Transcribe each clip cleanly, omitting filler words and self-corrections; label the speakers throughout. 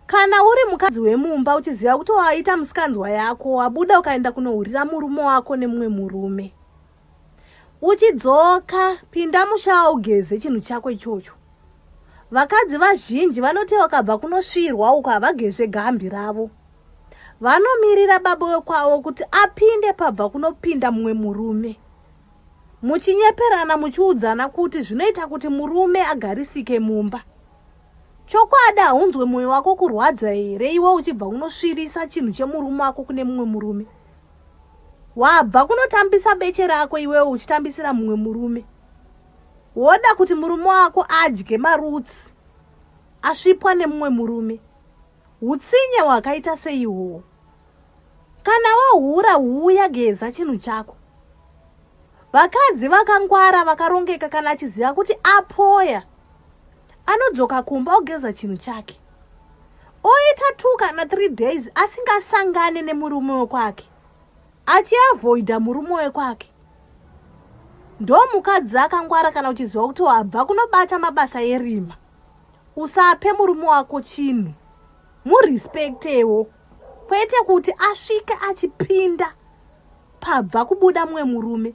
Speaker 1: Kana uri mukadzi wemumba uchiziva kuti waita musikanzwa yako, wabuda ukaenda kunohurira murume wako nemumwe murume, uchidzoka pinda musha ugeze chinhu chako ichocho. Vakadzi vazhinji vanoti vakabva kunosvirwa uko havageze gambi ravo, vanomirira baba wekwavo kuti apinde pabva kunopinda mumwe murume, muchinyeperana muchiudzana kuti zvinoita kuti murume agarisike mumba. Chokwadi haunzwe mwoyo wako kurwadza here iwe uchibva kunosvirisa chinhu chemurume wako kune mumwe murume? Wabva kunotambisa beche rako iwewe uchitambisira mumwe murume. Woda kuti murume wako adye marutsi asvipwa nemumwe murume. Utsinye hwakaita seihwohwo. Kana wahura huya geza chinhu chako. Vakadzi vakangwara vakarongeka kana achiziva kuti apoya, anodzoka kumba ogeza chinhu chake. Oita 2 kana 3 days asingasangane nemurume wekwake, achiavoida murume wekwake. Ndo mukadzi akangwara kana uchiziva kuti wabva kunobata mabasa erima. Usape murume wako chinhu, murispektewo, kwete kuti asvike achipinda pabva kubuda mumwe murume.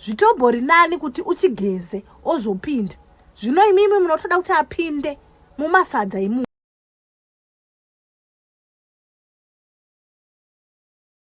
Speaker 1: Zvitobhori nani kuti uchigeze ozopinda. Zvino imimi munotoda kuti apinde mumasadza emu.